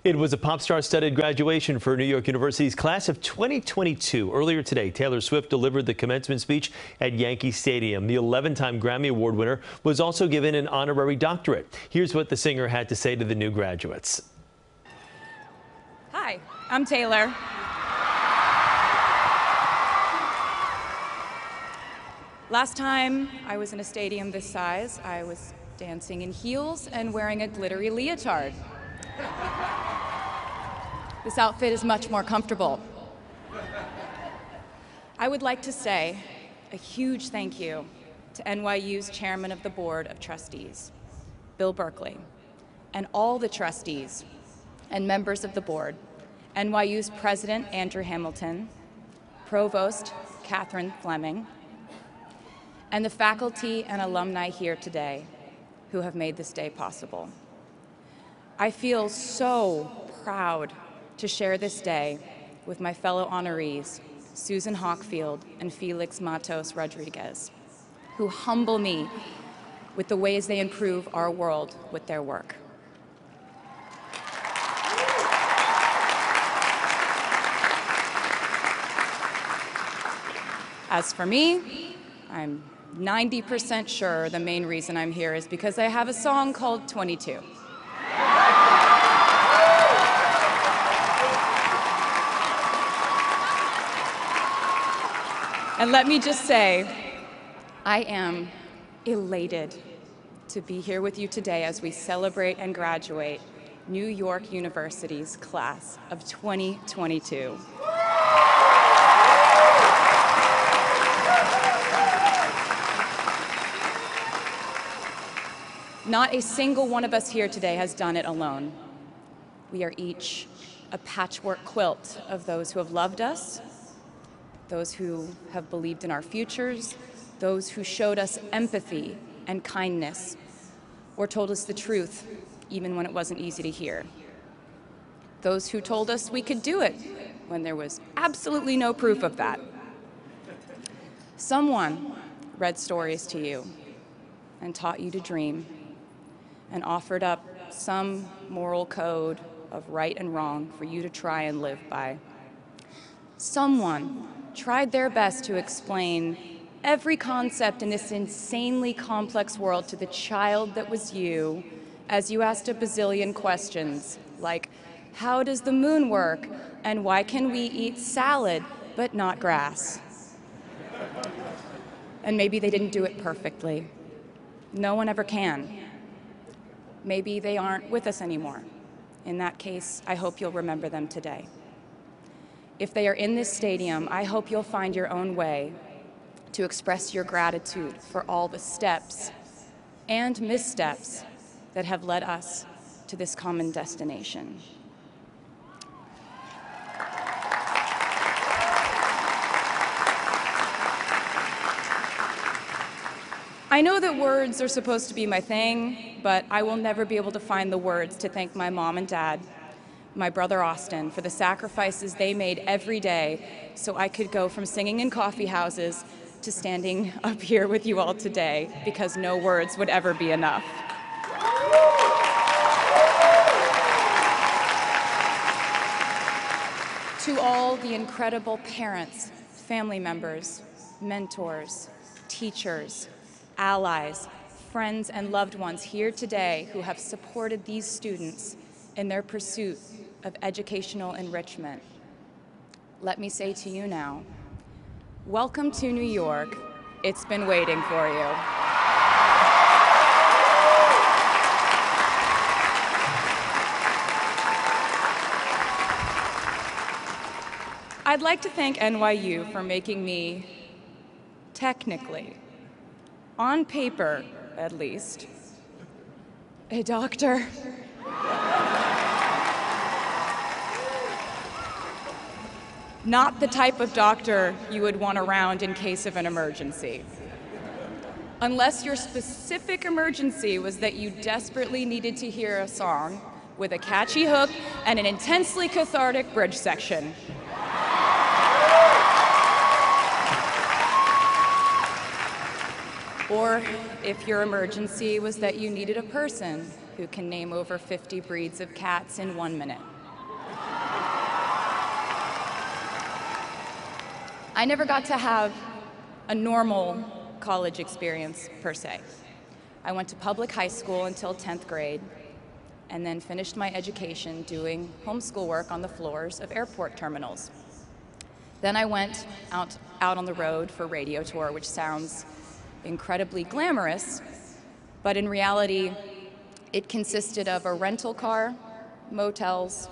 It was a pop star-studded graduation for New York University's class of 2022. Earlier today, Taylor Swift delivered the commencement speech at Yankee Stadium. The 11-time Grammy Award winner was also given an honorary doctorate. Here's what the singer had to say to the new graduates. Hi, I'm Taylor. Last time I was in a stadium this size, I was dancing in heels and wearing a glittery leotard. This outfit is much more comfortable. I would like to say a huge thank you to NYU's Chairman of the Board of Trustees, Bill Berkeley, and all the trustees and members of the board, NYU's President Andrew Hamilton, Provost Catherine Fleming, and the faculty and alumni here today who have made this day possible. I feel so proud to share this day with my fellow honorees, Susan Hockfield and Felix Matos Rodriguez, who humble me with the ways they improve our world with their work. As for me, I'm 90% sure the main reason I'm here is because I have a song called 22. And let me just say, I am elated to be here with you today as we celebrate and graduate New York University's class of 2022. Not a single one of us here today has done it alone. We are each a patchwork quilt of those who have loved us, those who have believed in our futures, those who showed us empathy and kindness, or told us the truth, even when it wasn't easy to hear. Those who told us we could do it when there was absolutely no proof of that. Someone read stories to you and taught you to dream and offered up some moral code of right and wrong for you to try and live by. Someone tried their best to explain every concept in this insanely complex world to the child that was you as you asked a bazillion questions like, how does the moon work? And why can we eat salad but not grass? And maybe they didn't do it perfectly. No one ever can. Maybe they aren't with us anymore. In that case, I hope you'll remember them today. If they are in this stadium, I hope you'll find your own way to express your gratitude for all the steps and missteps that have led us to this common destination. I know that words are supposed to be my thing, but I will never be able to find the words to thank my mom and dad, my brother Austin, for the sacrifices they made every day so I could go from singing in coffee houses to standing up here with you all today, because no words would ever be enough. To all the incredible parents, family members, mentors, teachers, allies, friends, and loved ones here today who have supported these students in their pursuit of educational enrichment, let me say to you now, welcome to New York. It's been waiting for you. I'd like to thank NYU for making me, technically, on paper at least, a doctor. Not the type of doctor you would want around in case of an emergency. Unless your specific emergency was that you desperately needed to hear a song with a catchy hook and an intensely cathartic bridge section. Or if your emergency was that you needed a person who can name over 50 breeds of cats in 1 minute. I never got to have a normal college experience, per se. I went to public high school until 10th grade, and then finished my education doing homeschool work on the floors of airport terminals. Then I went out on the road for radio tour, which sounds incredibly glamorous, but in reality, it consisted of a rental car, motels,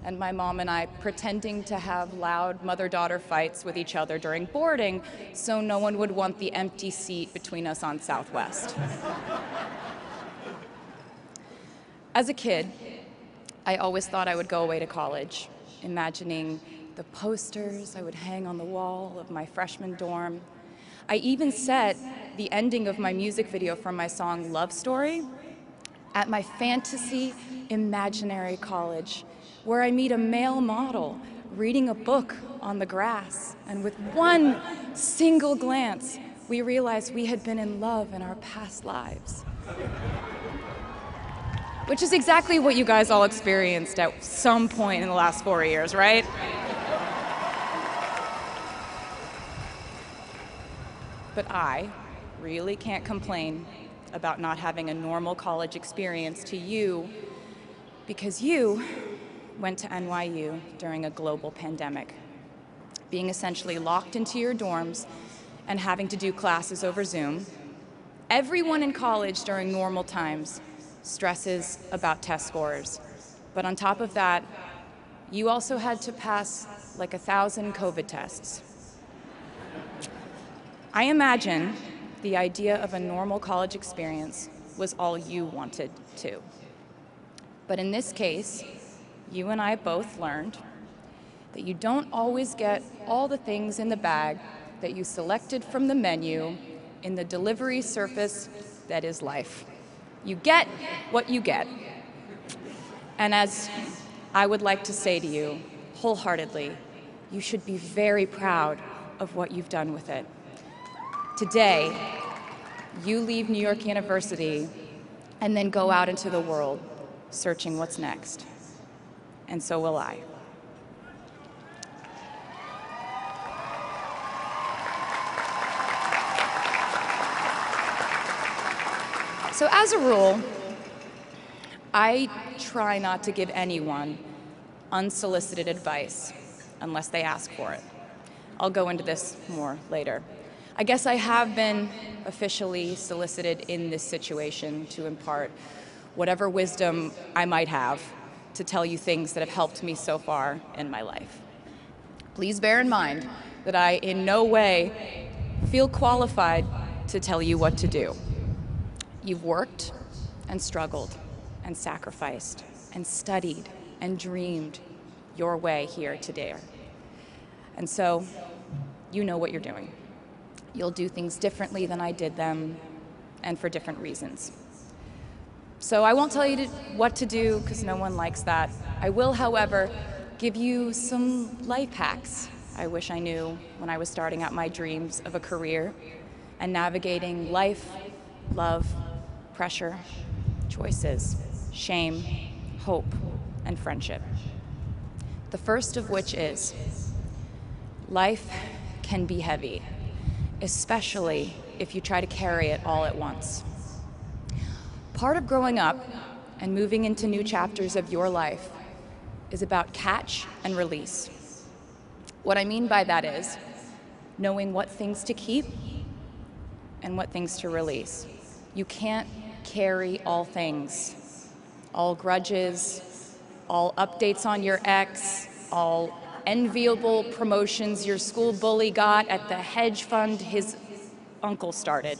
and my mom and I pretending to have loud mother-daughter fights with each other during boarding so no one would want the empty seat between us on Southwest. As a kid, I always thought I would go away to college, imagining the posters I would hang on the wall of my freshman dorm. I even set the ending of my music video from my song Love Story at my fantasy imaginary college, where I meet a male model reading a book on the grass, and with one single glance, we realized we had been in love in our past lives. Which is exactly what you guys all experienced at some point in the last 4 years, right? But I really can't complain about not having a normal college experience to you, because you went to NYU during a global pandemic, being essentially locked into your dorms and having to do classes over Zoom. Everyone in college during normal times stresses about test scores, but on top of that, you also had to pass like 1,000 COVID tests. I imagine the idea of a normal college experience was all you wanted too. But in this case, you and I both learned that you don't always get all the things in the bag that you selected from the menu in the delivery service that is life. You get what you get. And as I would like to say to you wholeheartedly, you should be very proud of what you've done with it. Today, you leave New York University and then go out into the world searching what's next. And so will I. So as a rule, I try not to give anyone unsolicited advice unless they ask for it. I'll go into this more later. I guess I have been officially solicited in this situation to impart whatever wisdom I might have to tell you things that have helped me so far in my life. Please bear in mind that I in no way feel qualified to tell you what to do. You've worked and struggled and sacrificed and studied and dreamed your way here today. And so you know what you're doing. You'll do things differently than I did them, and for different reasons. So I won't tell you what to do, because no one likes that. I will, however, give you some life hacks I wish I knew when I was starting out my dreams of a career and navigating life, love, pressure, choices, shame, hope, and friendship. The first of which is, life can be heavy, especially if you try to carry it all at once. Part of growing up and moving into new chapters of your life is about catch and release. What I mean by that is knowing what things to keep and what things to release. You can't carry all things, all grudges, all updates on your ex, all enviable promotions your school bully got at the hedge fund his uncle started.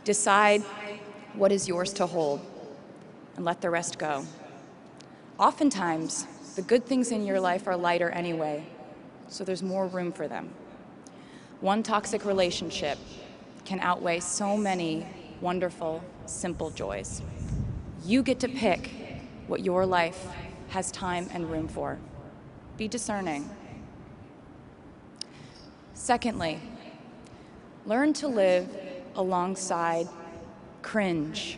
Decide what is yours to hold and let the rest go. Oftentimes, the good things in your life are lighter anyway, so there's more room for them. One toxic relationship can outweigh so many wonderful, simple joys. You get to pick what your life has time and room for. Be discerning. Secondly, learn to live alongside cringe.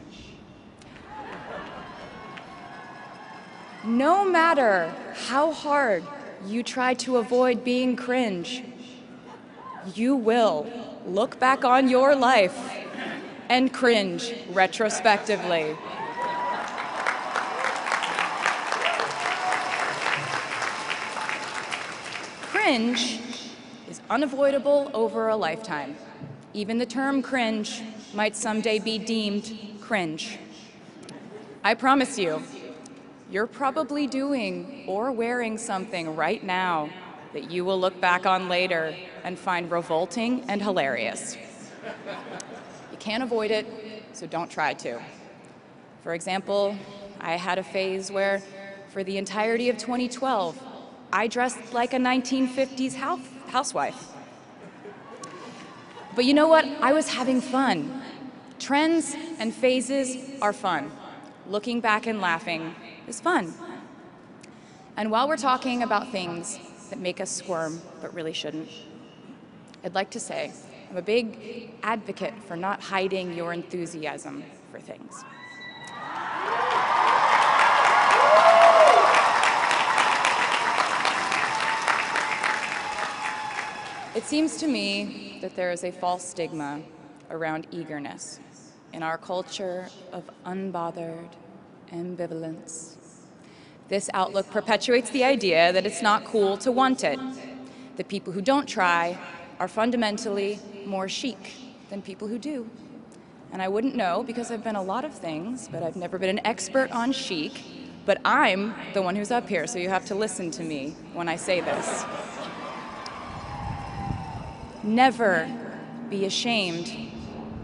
No matter how hard you try to avoid being cringe, you will look back on your life and cringe retrospectively. Cringe is unavoidable over a lifetime. Even the term cringe might someday be deemed cringe. I promise you, you're probably doing or wearing something right now that you will look back on later and find revolting and hilarious. You can't avoid it, so don't try to. For example, I had a phase where, for the entirety of 2012, I dressed like a 1950s housewife. But you know what? I was having fun. Trends and phases are fun. Looking back and laughing is fun. And while we're talking about things that make us squirm but really shouldn't, I'd like to say I'm a big advocate for not hiding your enthusiasm for things. It seems to me that there is a false stigma around eagerness in our culture of unbothered ambivalence. This outlook perpetuates the idea that it's not cool to want it, that people who don't try are fundamentally more chic than people who do. And I wouldn't know because I've been a lot of things, but I've never been an expert on chic, but I'm the one who's up here, so you have to listen to me when I say this. Never be ashamed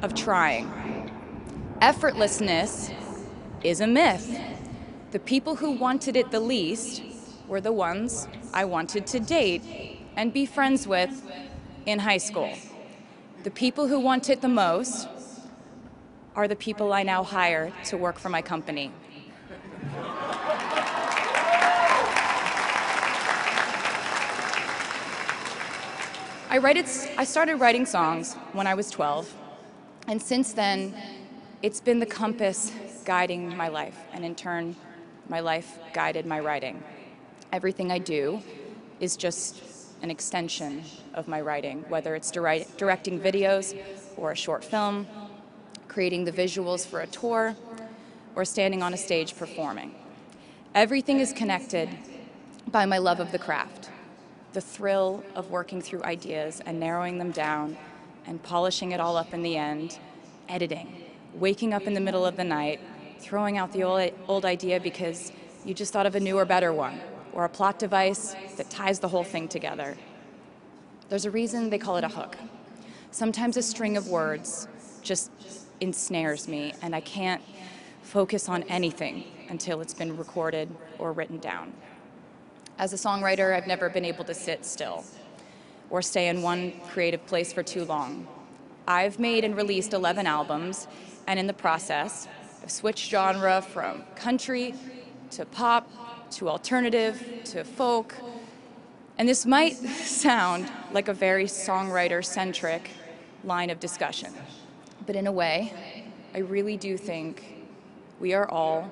of trying. Effortlessness is a myth. The people who wanted it the least were the ones I wanted to date and be friends with in high school. The people who want it the most are the people I now hire to work for my company. I started writing songs when I was 12, and since then, it's been the compass guiding my life, and in turn, my life guided my writing. Everything I do is just an extension of my writing, whether it's directing videos or a short film, creating the visuals for a tour, or standing on a stage performing. Everything is connected by my love of the craft, the thrill of working through ideas and narrowing them down and polishing it all up in the end, editing, waking up in the middle of the night, throwing out the old idea because you just thought of a newer, better one, or a plot device that ties the whole thing together. There's a reason they call it a hook. Sometimes a string of words just ensnares me, and I can't focus on anything until it's been recorded or written down. As a songwriter, I've never been able to sit still or stay in one creative place for too long. I've made and released 11 albums, and in the process, I've switched genre from country to pop to alternative to folk. And this might sound like a very songwriter-centric line of discussion, but in a way, I really do think we are all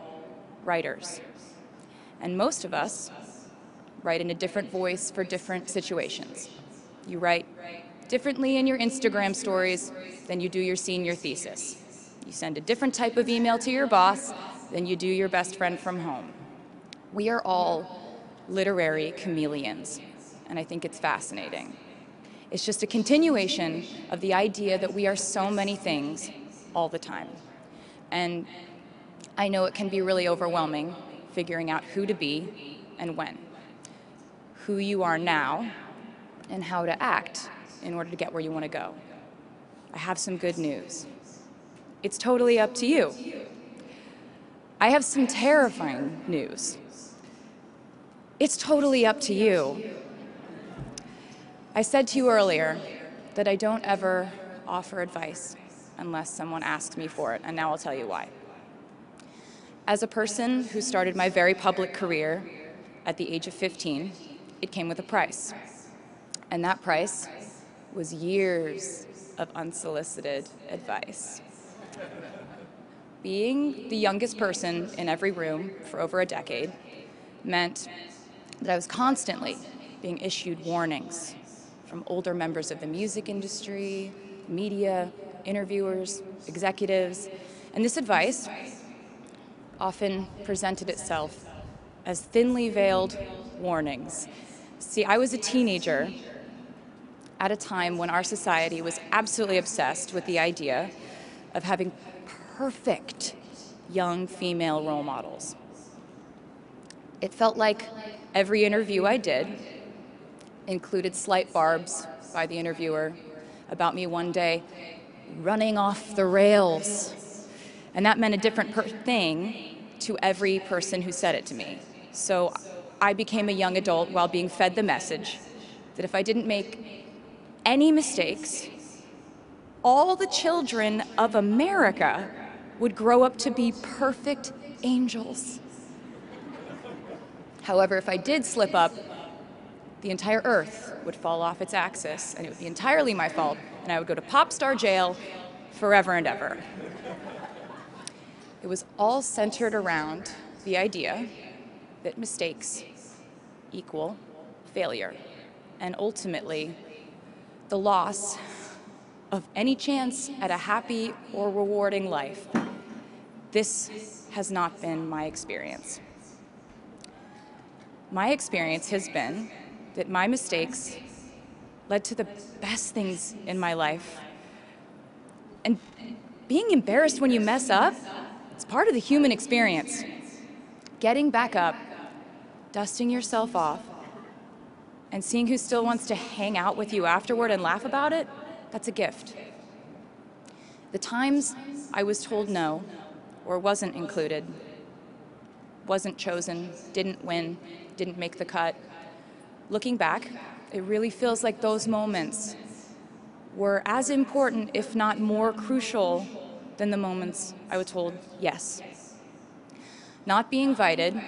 writers. And most of us write in a different voice for different situations. You write differently in your Instagram stories than you do your senior thesis. You send a different type of email to your boss than you do your best friend from home. We are all literary chameleons, and I think it's fascinating. It's just a continuation of the idea that we are so many things all the time. And I know it can be really overwhelming figuring out who to be and when, who you are now, and how to act in order to get where you want to go. I have some good news. It's totally up to you. I have some terrifying news. It's totally up to you. I said to you earlier that I don't ever offer advice unless someone asks me for it, and now I'll tell you why. As a person who started my very public career at the age of 15, it came with a price. And that price was years of unsolicited advice. Being the youngest person in every room for over a decade meant that I was constantly being issued warnings from older members of the music industry, media, interviewers, executives, and this advice often presented itself as thinly veiled warnings. See, I was a teenager at a time when our society was absolutely obsessed with the idea of having perfect young female role models. It felt like every interview I did included slight barbs by the interviewer about me one day running off the rails. And that meant a different thing to every person who said it to me. So I became a young adult while being fed the message that if I didn't make any mistakes, all the children of America would grow up to be perfect angels. However, if I did slip up, the entire earth would fall off its axis, and it would be entirely my fault, and I would go to pop star jail forever and ever. It was all centered around the idea that mistakes equal failure, and ultimately the loss of any chance at a happy or rewarding life. This has not been my experience. My experience has been that my mistakes led to the best things in my life. And being embarrassed when you mess up, it's part of the human experience. Getting back up, dusting yourself off, and seeing who still wants to hang out with you afterward and laugh about it, that's a gift. The times I was told no, or wasn't included, wasn't chosen, didn't win, didn't make the cut, looking back, it really feels like those moments were as important, if not more crucial, than the moments I was told yes. Not being invited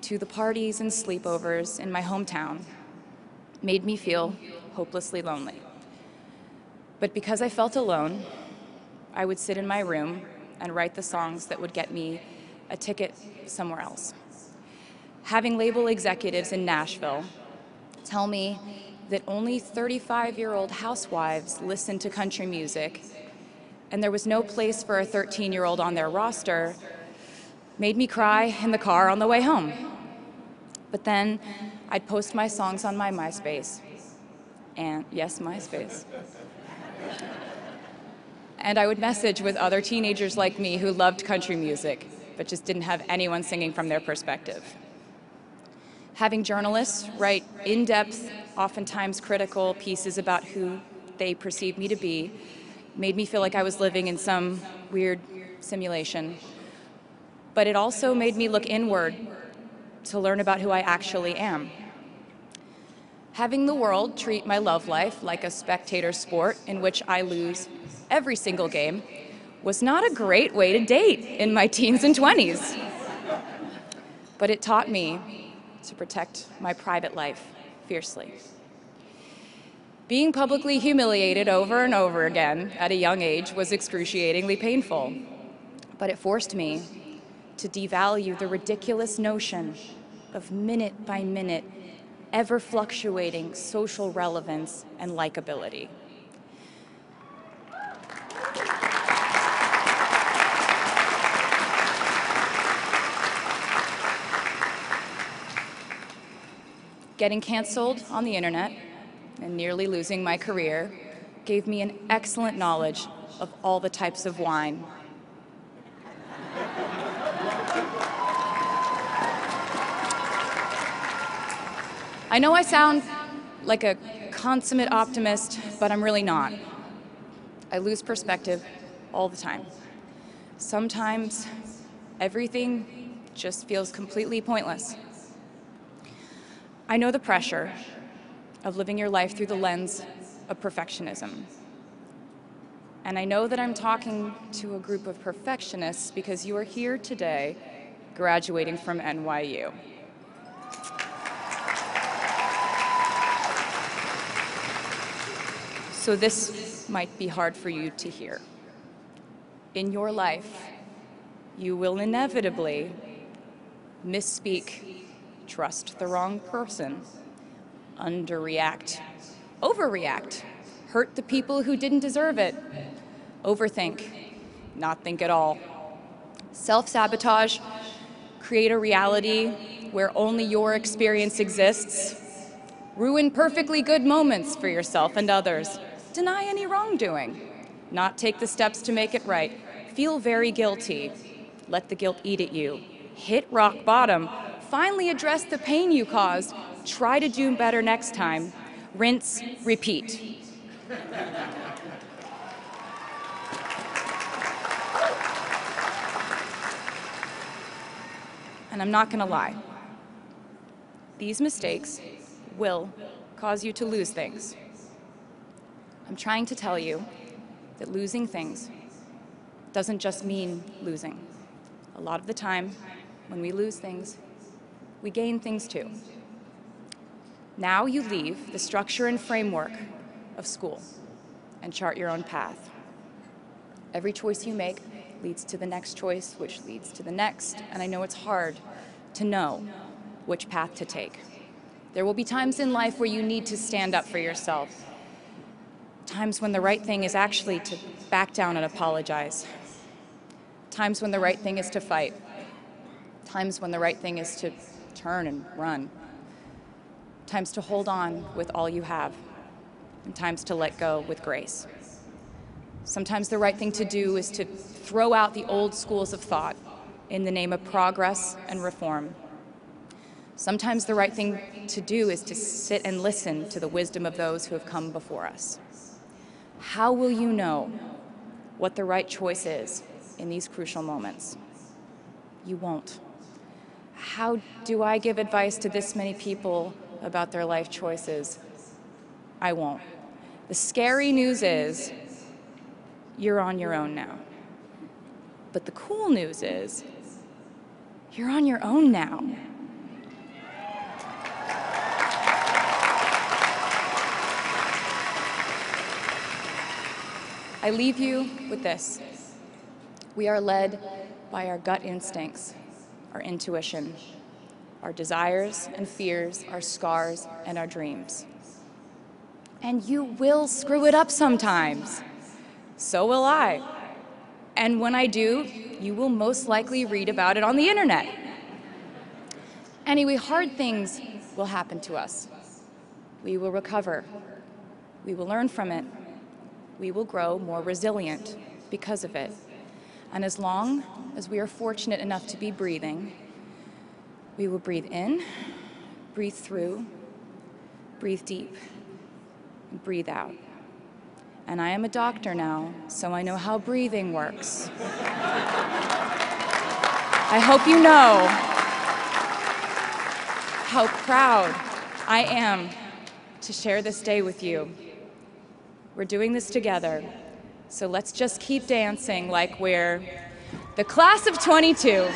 to the parties and sleepovers in my hometown made me feel hopelessly lonely. But because I felt alone, I would sit in my room and write the songs that would get me a ticket somewhere else. Having label executives in Nashville tell me that only 35-year-old housewives listen to country music, and there was no place for a 13-year-old on their roster, made me cry in the car on the way home. But then I'd post my songs on my MySpace, and yes, MySpace. And I would message with other teenagers like me who loved country music, but just didn't have anyone singing from their perspective. Having journalists write in-depth, oftentimes critical pieces about who they perceived me to be made me feel like I was living in some weird simulation. But it also made me look inward to learn about who I actually am. Having the world treat my love life like a spectator sport in which I lose every single game was not a great way to date in my teens and 20s. But it taught me to protect my private life fiercely. Being publicly humiliated over and over again at a young age was excruciatingly painful, but it forced me to devalue the ridiculous notion of minute-by-minute, ever-fluctuating social relevance and likability. Getting canceled on the internet and nearly losing my career gave me an excellent knowledge of all the types of wine. I know I sound like a consummate optimist, but I'm really not. I lose perspective all the time. Sometimes everything just feels completely pointless. I know the pressure of living your life through the lens of perfectionism. And I know that I'm talking to a group of perfectionists because you are here today graduating from NYU. So this might be hard for you to hear. In your life, You will inevitably misspeak, trust the wrong person, underreact, overreact, hurt the people who didn't deserve it, overthink, not think at all, self-sabotage, create a reality where only your experience exists, ruin perfectly good moments for yourself and others, deny any wrongdoing, not take the steps to make it right, feel very guilty, let the guilt eat at you, hit rock bottom, finally address the pain you caused, try to do better next time, rinse, repeat. And I'm not going to lie. These mistakes will cause you to lose things. I'm trying to tell you that losing things doesn't just mean losing. A lot of the time, when we lose things, we gain things too. Now you leave the structure and framework of school and chart your own path. Every choice you make leads to the next choice, which leads to the next, and I know it's hard to know which path to take. There will be times in life where you need to stand up for yourself, times when the right thing is actually to back down and apologize, times when the right thing is to fight, times when the right thing is to turn and run, times to hold on with all you have, and times to let go with grace. Sometimes the right thing to do is to throw out the old schools of thought in the name of progress and reform. Sometimes the right thing to do is to sit and listen to the wisdom of those who have come before us. How will you know what the right choice is in these crucial moments? You won't. How do I give advice to this many people about their life choices? I won't. The scary news is you're on your own now. But the cool news is you're on your own now. I leave you with this. We are led by our gut instincts, our intuition, our desires and fears, our scars and our dreams. And you will screw it up sometimes. So will I. And when I do, you will most likely read about it on the internet. Anyway, hard things will happen to us. We will recover. We will learn from it. We will grow more resilient because of it. And as long as we are fortunate enough to be breathing, we will breathe in, breathe through, breathe deep, and breathe out. And I am a doctor now, so I know how breathing works. I hope you know how proud I am to share this day with you. We're doing this together, so let's just keep dancing like we're the class of 22.